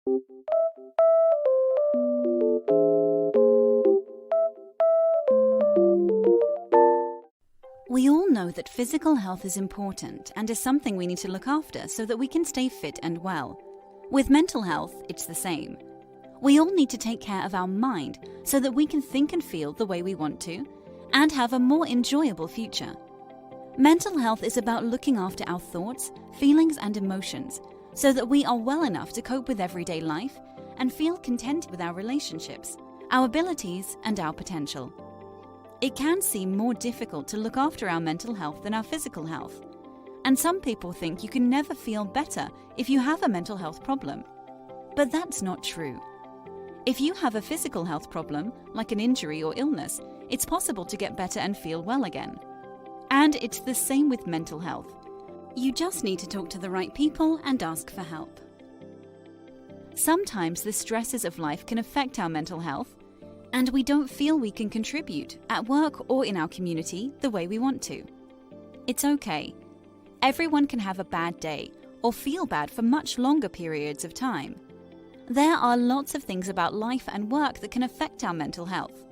We all know that physical health is important and is something we need to look after so that we can stay fit and well. With mental health, it's the same. We all need to take care of our mind so that we can think and feel the way we want to and have a more enjoyable future. Mental health is about looking after our thoughts, feelings and emotions so that we are well enough to cope with everyday life and feel content with our relationships, our abilities and our potential. It can seem more difficult to look after our mental health than our physical health. And some people think you can never feel better if you have a mental health problem. But that's not true. If you have a physical health problem, like an injury or illness, it's possible to get better and feel well again. And it's the same with mental health. You just need to talk to the right people and ask for help. Sometimes the stresses of life can affect our mental health, and we don't feel we can contribute at work or in our community the way we want to. It's okay. Everyone can have a bad day or feel bad for much longer periods of time. There are lots of things about life and work that can affect our mental health.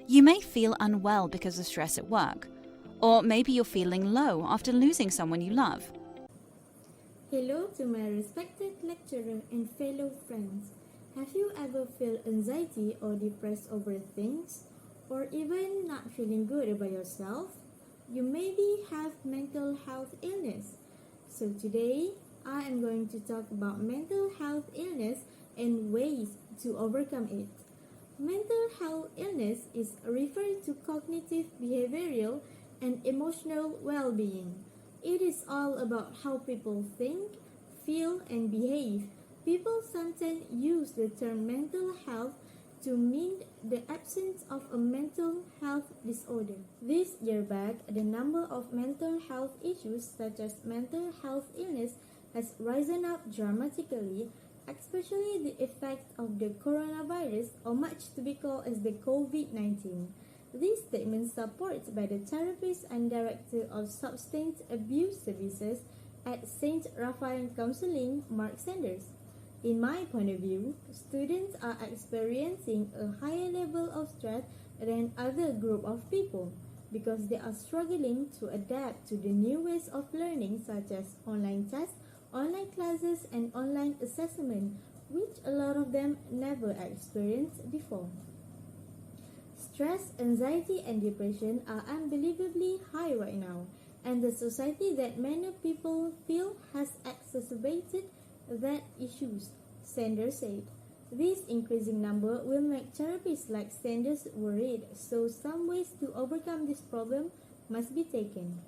You may feel unwell because of stress at work, or maybe you're feeling low after losing someone you love. Hello to my respected lecturer and fellow friends. Have you ever felt anxiety or depressed over things, or even not feeling good about yourself? You maybe have mental health illness. So today, I am going to talk about mental health illness and ways to overcome it. Mental health illness is referred to cognitive, behavioral, and emotional well-being. It is all about how people think, feel, and behave. People sometimes use the term mental health to mean the absence of a mental health disorder. This year back, the number of mental health issues such as mental health illness has risen up dramatically, especially the effect of the coronavirus, or much to be called as the COVID-19. This statement is supported by the therapist and director of substance abuse services at St. Raphael Counseling, Mark Sanders. In my point of view, students are experiencing a higher level of stress than other group of people because they are struggling to adapt to the new ways of learning such as online tests, online classes, and online assessment, which a lot of them never experienced before. Stress, anxiety, and depression are unbelievably high right now, and the society that many people feel has exacerbated that issues, Sanders said. This increasing number will make therapists like Sanders worried, so some ways to overcome this problem must be taken.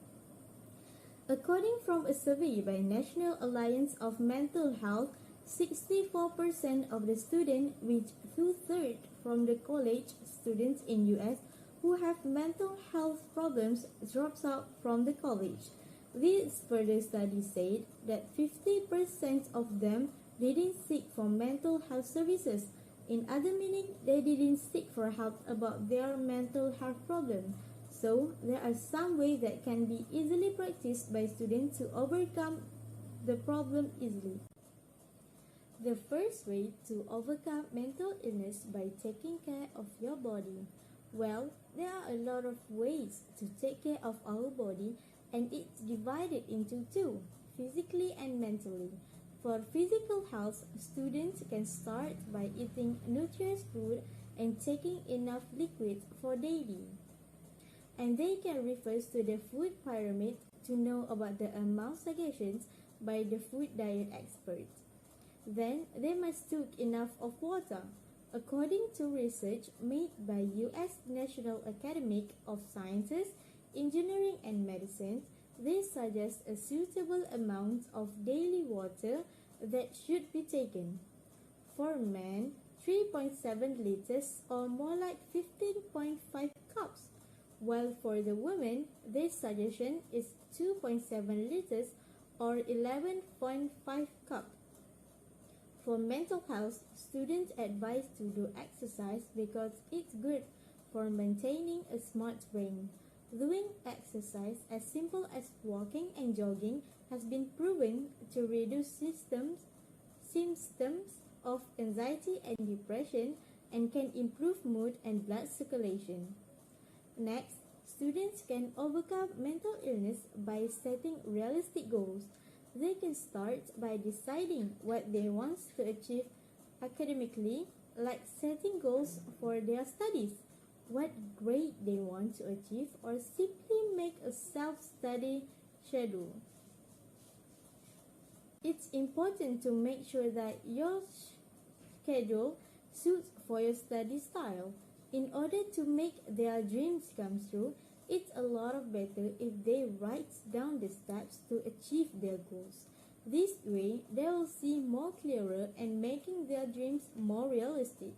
According from a survey by National Alliance of Mental Health, 64% of the students, which 2/3 from the college students in US who have mental health problems, drops out from the college. This further study said that 50% of them didn't seek for mental health services. In other meaning, they didn't seek for help about their mental health problem. So, there are some ways that can be easily practiced by students to overcome the problem easily. The first way to overcome mental illness by taking care of your body. Well, there are a lot of ways to take care of our body, and it's divided into two, physically and mentally. For physical health, students can start by eating nutritious food and taking enough liquid for daily. And they can refer to the food pyramid to know about the amount suggestions by the food diet expert. Then, they must take enough of water. According to research made by U.S. National Academy of Sciences, Engineering and Medicine, they suggest a suitable amount of daily water that should be taken. For men, 3.7 liters or more like 15.5 cups, while for the women, their suggestion is 2.7 liters or 11.5 cups. For mental health, students advise to do exercise because it's good for maintaining a smart brain. Doing exercise as simple as walking and jogging has been proven to reduce symptoms off anxiety and depression and can improve mood and blood circulation. Next, students can overcome mental illness by setting realistic goals. They can start by deciding what they want to achieve academically, like setting goals for their studies, what grade they want to achieve, or simply make a self-study schedule. It's important to make sure that your schedule suits for your study style. In order to make their dreams come true, it's a lot better if they write down the steps to achieve their goals. This way, they will see more clearer and making their dreams more realistic.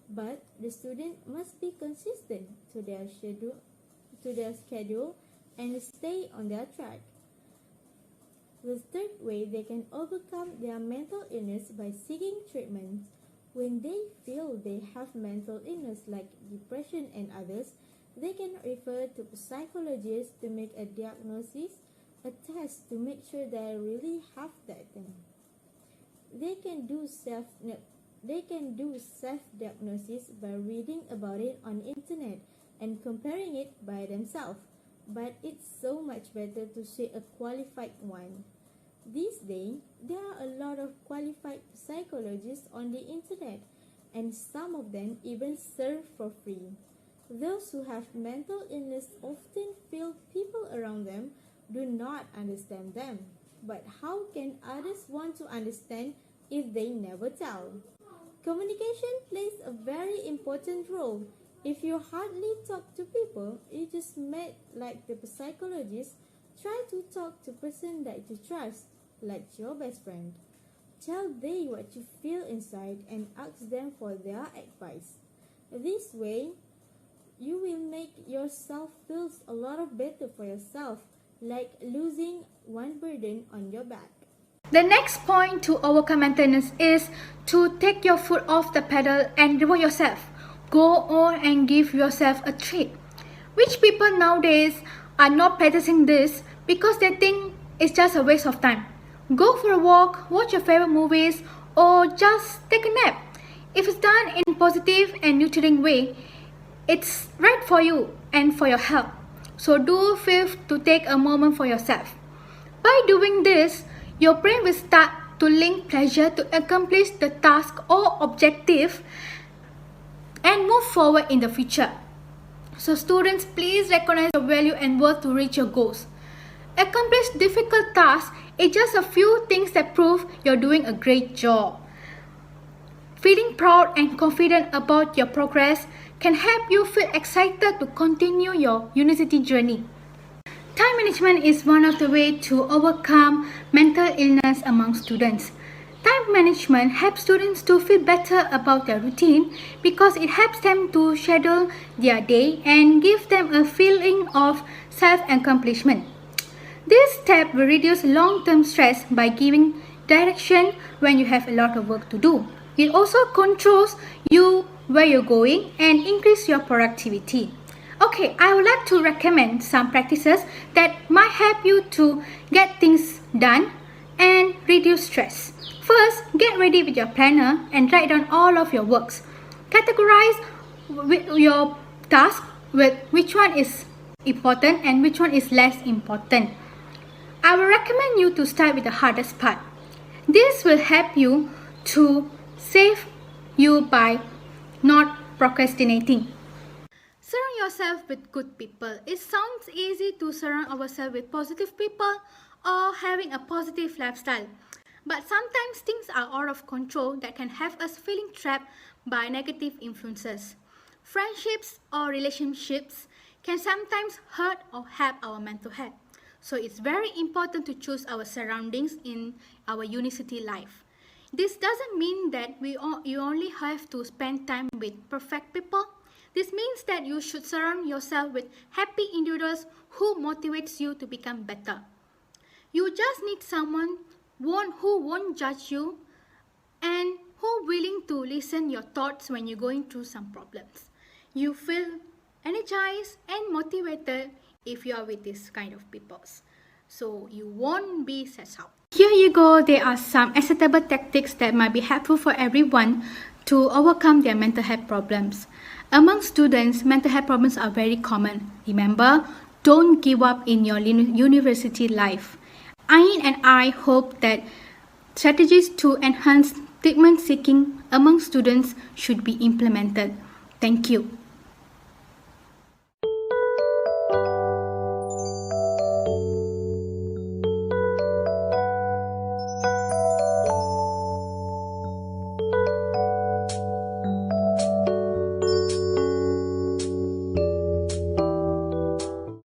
But the student must be consistent to their schedule and stay on their track. The third way they can overcome their mental illness by seeking treatment. When they feel they have mental illness like depression and others, they can refer to psychologists to make a diagnosis, a test to make sure they really have that thing. They can do self-diagnosis by reading about it on internet and comparing it by themselves. But it's so much better to see a qualified one. These days, there are a lot of qualified psychologists on the internet, and some of them even serve for free. Those who have mental illness often feel people around them do not understand them. But how can others want to understand if they never tell? Communication plays a very important role. If you hardly talk to people, you just met like the psychologist, try to talk to person that you trust, like your best friend. Tell them what you feel inside and ask them for their advice. This way, you will make yourself feel a lot better for yourself, like losing one burden on your back. The next point to overcome mental illness is to take your foot off the pedal and reward yourself. Go on and give yourself a treat. Which people nowadays are not practicing this because they think it's just a waste of time. Go for a walk, watch your favorite movies, or just take a nap. If it's done in a positive and nurturing way, it's right for you and for your health. So do feel to take a moment for yourself. By doing this, your brain will start to link pleasure to accomplish the task or objective and move forward in the future. So students, please recognize your value and worth to reach your goals. Accomplish difficult tasks is just a few things that prove you're doing a great job. Feeling proud and confident about your progress can help you feel excited to continue your university journey. Time management is one of the ways to overcome mental illness among students. Time management helps students to feel better about their routine because it helps them to schedule their day and give them a feeling of self-accomplishment. This step will reduce long-term stress by giving direction when you have a lot of work to do. It also controls you where you're going and increase your productivity. Okay, I would like to recommend some practices that might help you to get things done and reduce stress. First, get ready with your planner and write down all of your works. Categorize your task with which one is important and which one is less important. I will recommend you to start with the hardest part. This will help you to save you by not procrastinating. Surround yourself with good people. It sounds easy to surround ourselves with positive people or having a positive lifestyle. But sometimes things are out of control that can have us feeling trapped by negative influences. Friendships or relationships can sometimes hurt or help our mental health. So it's very important to choose our surroundings in our university life. This doesn't mean that you only have to spend time with perfect people. This means that you should surround yourself with happy individuals who motivates you to become better. You just need someone who won't judge you and who willing to listen your thoughts when you're going through some problems. You feel energized and motivated if you are with this kind of people. So you won't be stressed out. Here you go, there are some acceptable tactics that might be helpful for everyone to overcome their mental health problems. Among students, mental health problems are very common. Remember, don't give up in your university life. Ain and I hope that strategies to enhance treatment seeking among students should be implemented. Thank you.